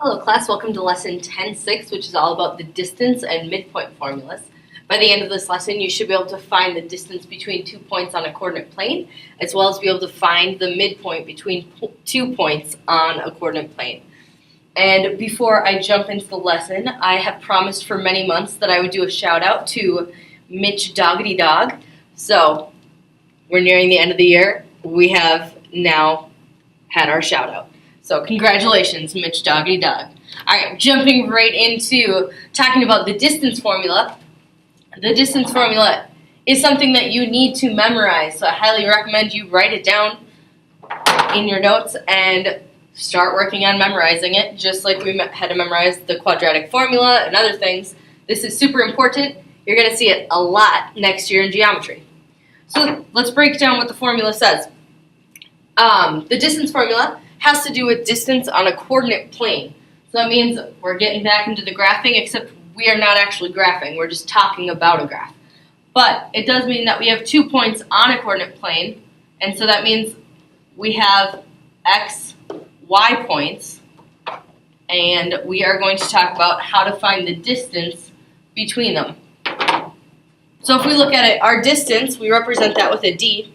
Hello class, welcome to lesson 10.6, which is all about the distance and midpoint formulas. By the end of this lesson, you should be able to find the distance between 2 points on a coordinate plane, as well as be able to find the midpoint between 2 points on a coordinate plane. And before I jump into the lesson, I have promised for many months that I would do a shout out to Mitch Doggity Dog. So, we're nearing the end of the year. We have now had our shout out. So congratulations, Mitch Doggity Dog. Alright, jumping right into talking about the distance formula. The distance formula is something that you need to memorize, so I highly recommend you write it down in your notes and start working on memorizing it, just like we had to memorize the quadratic formula and other things. This is super important. You're going to see it a lot next year in geometry. So let's break down what the formula says. The distance formula has to do with distance on a coordinate plane. So that means we're getting back into the graphing, except we are not actually graphing. We're just talking about a graph. But it does mean that we have 2 points on a coordinate plane, and so that means we have x, y points, and we are going to talk about how to find the distance between them. So if we look at it, our distance, we represent that with a d.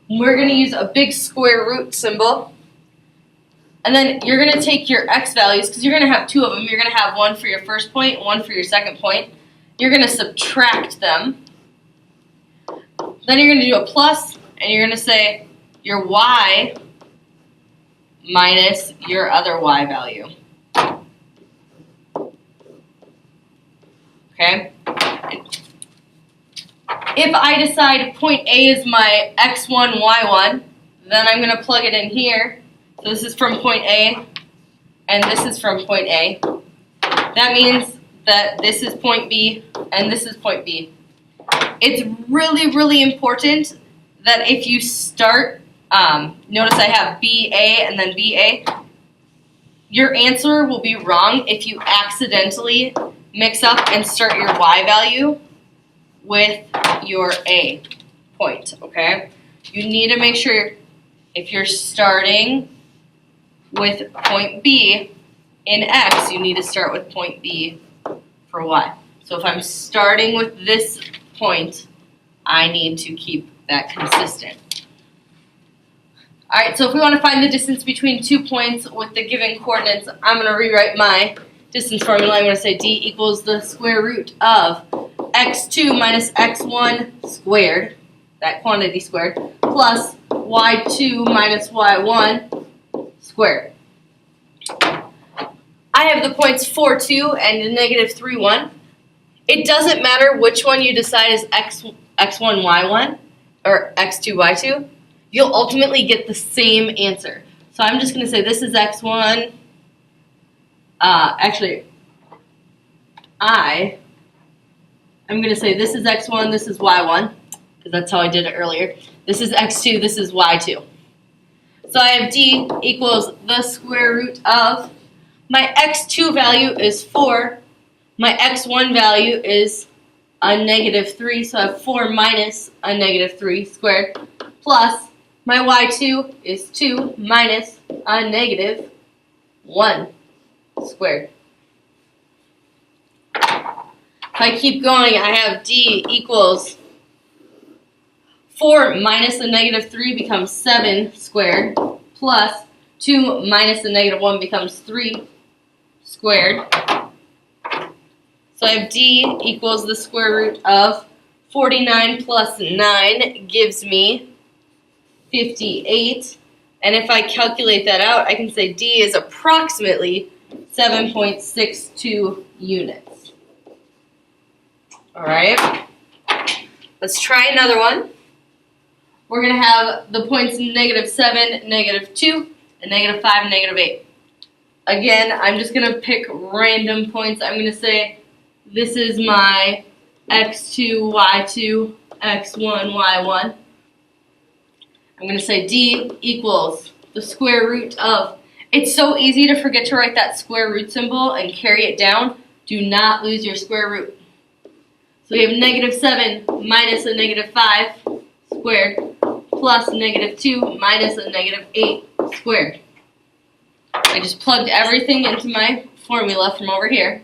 We're going to use a big square root symbol. And then you're going to take your x values, because you're going to have 2 of them. You're going to have one for your first point, one for your second point. You're going to subtract them. Then you're going to do a plus, and you're going to say your y minus your other y value. Okay? If I decide point A is my x1, y1, then I'm going to plug it in here. So this is from point A, and this is from point A. That means that this is point B, and this is point B. It's really, really important that if you start, notice I have BA and then BA, your answer will be wrong if you accidentally mix up and start your Y value with your A point, okay? You need to make sure if you're starting with point B in X, you need to start with point B for Y. So if I'm starting with this point, I need to keep that consistent. Alright, so if we want to find the distance between 2 points with the given coordinates, I'm going to rewrite my distance formula. I'm going to say D equals the square root of x2 minus x1 squared, that quantity squared, plus y2 minus y1 squared. I have the points 4, 2 and negative 3, 1. It doesn't matter which one you decide is x1, y1 or x2, y2. You'll ultimately get the same answer. So I'm just going to say this is x1. I'm going to say this is x1, this is y1, because that's how I did it earlier. This is x2, this is y2. So I have D equals the square root of, my x2 value is 4, my x1 value is a negative 3, so I have 4 minus a negative 3 squared, plus my y2 is 2 minus a negative 1 squared. If I keep going, I have D equals 4 minus a negative 3 becomes 7 squared, plus 2 minus a negative 1 becomes 3 squared. So I have D equals the square root of 49 plus 9 gives me 58. And if I calculate that out, I can say D is approximately 7.62 units. Alright, let's try another one. We're going to have the points negative 7, negative 2, and negative 5, and negative 8. Again, I'm just going to pick random points. I'm going to say this is my x2, y2, x1, y1. I'm going to say D equals the square root of, it's so easy to forget to write that square root symbol and carry it down. Do not lose your square root. So we have negative 7 minus a negative 5 squared plus negative 2 minus a negative 8 squared. I just plugged everything into my formula from over here.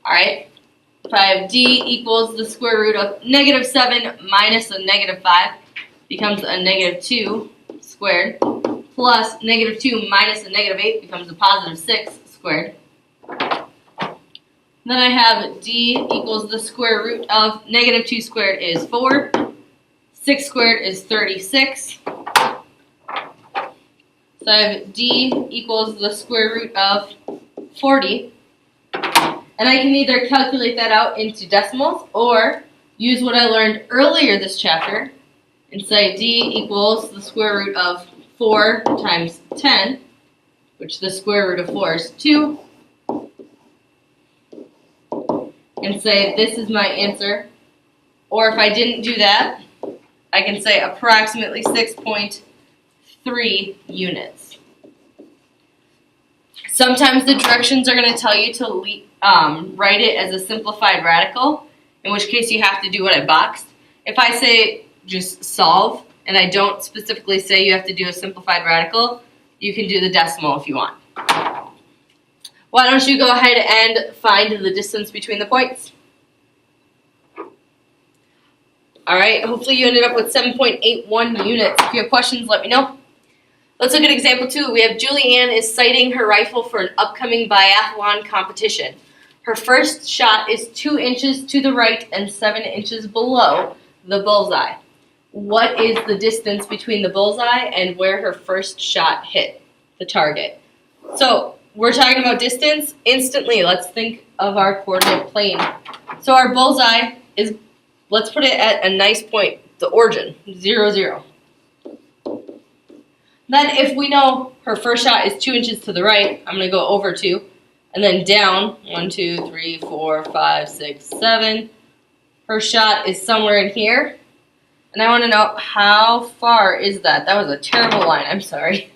Alright, if I have d equals the square root of -7 minus a -5 becomes a -2 squared, plus -2 minus a -8 becomes a +6 squared. Then I have d equals the square root of -2 squared is 4, 6 squared is 36. So I have d equals the square root of 40. And I can either calculate that out into decimals or use what I learned earlier this chapter and say d equals the square root of 4 times 10, which the square root of 4 is 2, and say this is my answer. Or if I didn't do that, I can say approximately 6.3 units. Sometimes the directions are going to tell you to write it as a simplified radical, in which case you have to do what I boxed. If I say just solve, and I don't specifically say you have to do a simplified radical, you can do the decimal if you want. Why don't you go ahead and find the distance between the points? Alright, hopefully you ended up with 7.81 units. If you have questions, let me know. Let's look at example 2. We have Julianne is sighting her rifle for an upcoming biathlon competition. Her first shot is 2 inches to the right and 7 inches below the bullseye. What is the distance between the bullseye and where her first shot hit the target? So we're talking about distance. Instantly, let's think of our coordinate plane. So our bullseye is, let's put it at a nice point, the origin, 0, 0. Then if we know her first shot is 2 inches to the right, I'm going to go over 2, and then down, 1, 2, 3, 4, 5, 6, 7. Her shot is somewhere in here, and I want to know how far is that. That was a terrible line, I'm sorry.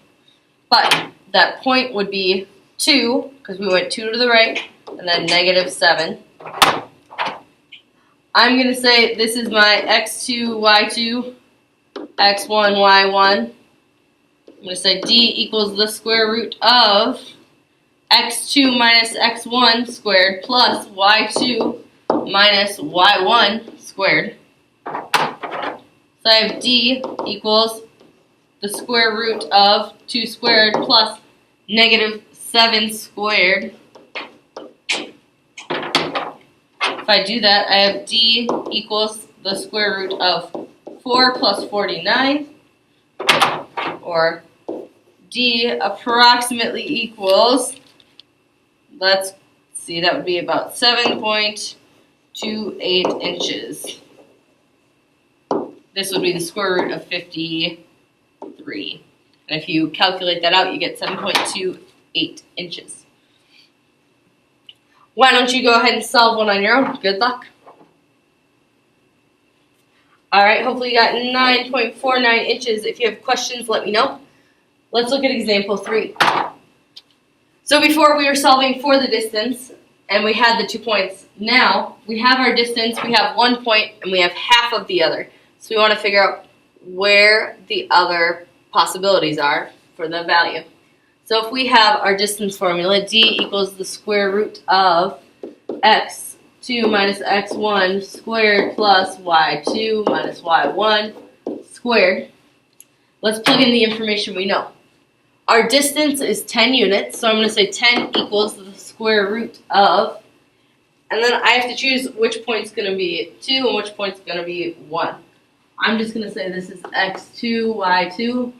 But that point would be 2, because we went 2 to the right, and then -7. I'm going to say this is my x2, y2, x1, y1. I'm going to say d equals the square root of x2 minus x1 squared plus y2 minus y1 squared. So I have d equals the square root of 2 squared plus -7 squared. If I do that, I have d equals the square root of 4 plus 49, or d approximately equals, let's see, that would be about 7.28 inches. This would be the square root of 53. And if you calculate that out, you get 7.28 inches. Why don't you go ahead and solve one on your own? Good luck. Alright, hopefully you got 9.49 inches. If you have questions, let me know. Let's look at example 3. So before we were solving for the distance, and we had the 2 points. Now, we have our distance, we have 1 point, and we have half of the other. So we want to figure out where the other possibilities are for the value. So if we have our distance formula, d equals the square root of x2 minus x1 squared plus y2 minus y1 squared. Let's plug in the information we know. Our distance is 10 units, so I'm going to say 10 equals the square root of, and then I have to choose which point's going to be 2 and which point's going to be 1. I'm just going to say this is x2, y2,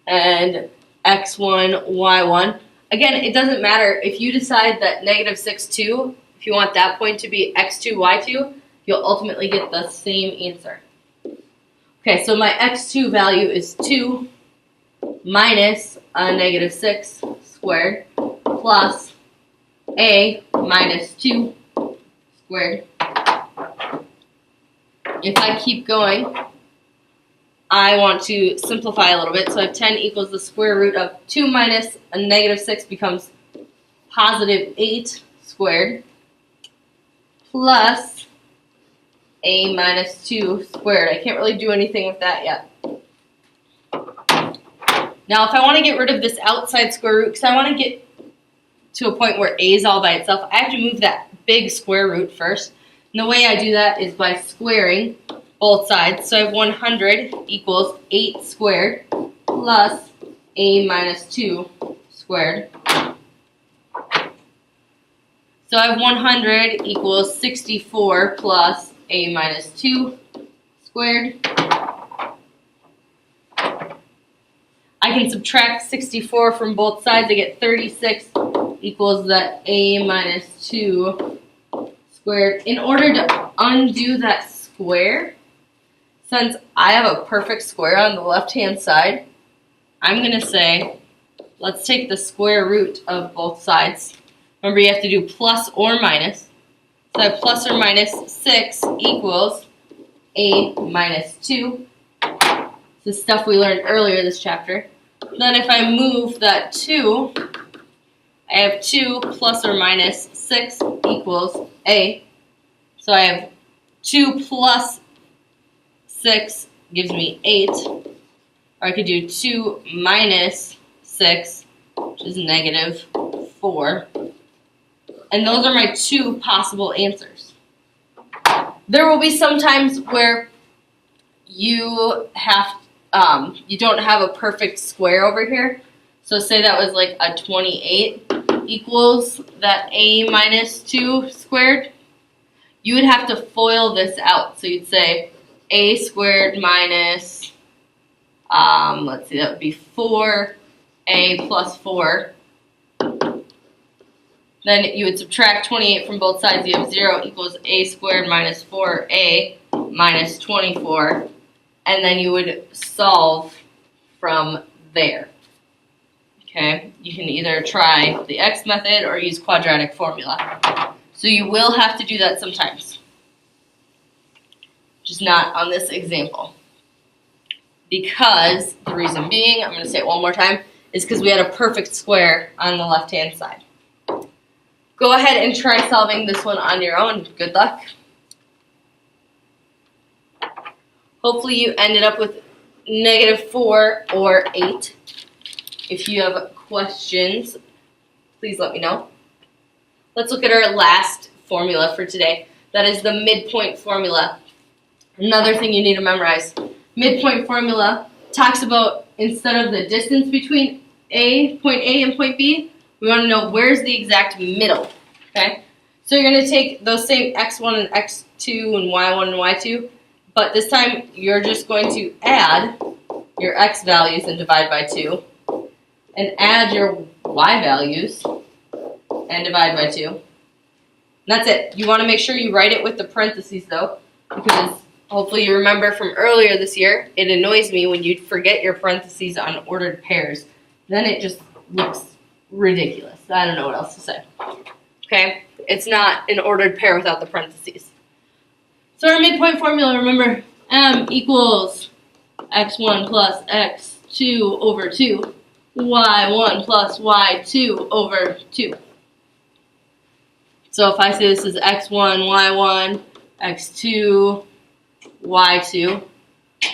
and x1, y1. Again, it doesn't matter. If you decide that -6, 2, if you want that point to be x2, y2, you'll ultimately get the same answer. Okay, so my x2 value is 2 minus a -6 squared plus a minus 2 squared. If I keep going, I want to simplify a little bit. So I have 10 equals the square root of 2 minus a -6 becomes +8 squared plus a minus 2 squared. I can't really do anything with that yet. Now if I want to get rid of this outside square root, because I want to get to a point where a is all by itself, I have to move that big square root first. And the way I do that is by squaring both sides. So I have 100 equals 8 squared plus a minus 2 squared. So I have 100 equals 64 plus a minus 2 squared. I can subtract 64 from both sides. I get 36 equals that a minus 2 squared. In order to undo that square, since I have a perfect square on the left-hand side, I'm going to say, let's take the square root of both sides. Remember, you have to do plus or minus. So I have plus or minus 6 equals a minus 2. This is stuff we learned earlier this chapter. Then if I move that 2, I have 2 plus or minus 6 equals a. So I have 2 plus 6 gives me 8. Or I could do 2 minus 6, which is negative 4. And those are my 2 possible answers. There will be some times where you don't have a perfect square over here. So say that was like a 28 equals that a minus 2 squared. You would have to FOIL this out. So you'd say a squared minus, let's see, that would be 4a plus 4. Then you would subtract 28 from both sides. You have 0 equals a squared minus 4a minus 24. And then you would solve from there. Okay, you can either try the x method or use quadratic formula. So you will have to do that sometimes. Just not on this example. Because, the reason being, I'm going to say it one more time, is because we had a perfect square on the left-hand side. Go ahead and try solving this one on your own. Good luck. Hopefully you ended up with negative 4 or 8. If you have questions, please let me know. Let's look at our last formula for today. That is the midpoint formula. Another thing you need to memorize. Midpoint formula talks about, instead of the distance between point A and point B, we want to know where's the exact middle. Okay? So you're going to take those same x1 and x2 and y1 and y2, but this time you're just going to add your x values and divide by 2, and add your y values and divide by 2. And that's it. You want to make sure you write it with the parentheses though, because hopefully you remember from earlier this year, it annoys me when you forget your parentheses on ordered pairs. Then it just looks ridiculous. I don't know what else to say. Okay? It's not an ordered pair without the parentheses. So our midpoint formula, remember, m equals x1 plus x2 over 2, y1 plus y2 over 2. So if I say this is x1, y1, x2, y2,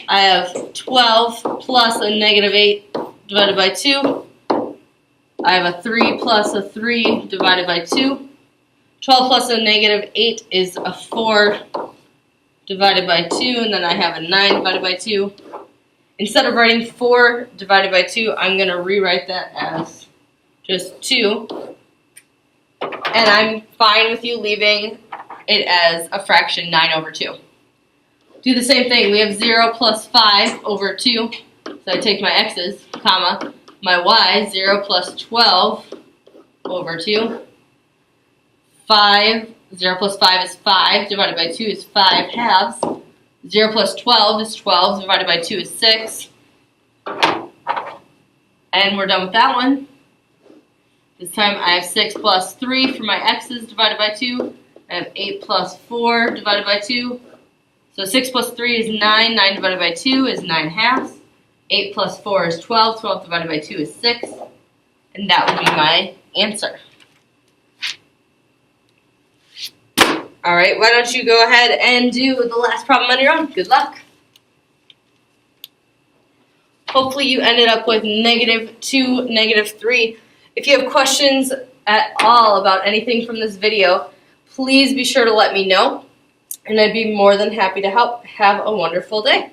I have 12 plus a negative 8 divided by 2. I have a 3 plus a 3 divided by 2. 12 plus a negative 8 is a 4 divided by 2, and then I have a 9 divided by 2. Instead of writing 4 divided by 2, I'm going to rewrite that as just 2. And I'm fine with you leaving it as a fraction 9 over 2. Do the same thing. We have 0 plus 5 over 2. So I take my x's, comma, my y, 0 plus 12 over 2. 0 plus 5 is 5, divided by 2 is 5 halves. 0 plus 12 is 12, divided by 2 is 6. And we're done with that one. This time I have 6 plus 3 for my x's divided by 2. I have 8 plus 4 divided by 2. So 6 plus 3 is 9. 9 divided by 2 is 9 halves. 8 plus 4 is 12. 12 divided by 2 is 6. And that would be my answer. Alright, why don't you go ahead and do the last problem on your own. Good luck. Hopefully you ended up with -2, -3. If you have questions at all about anything from this video, please be sure to let me know, and I'd be more than happy to help. Have a wonderful day.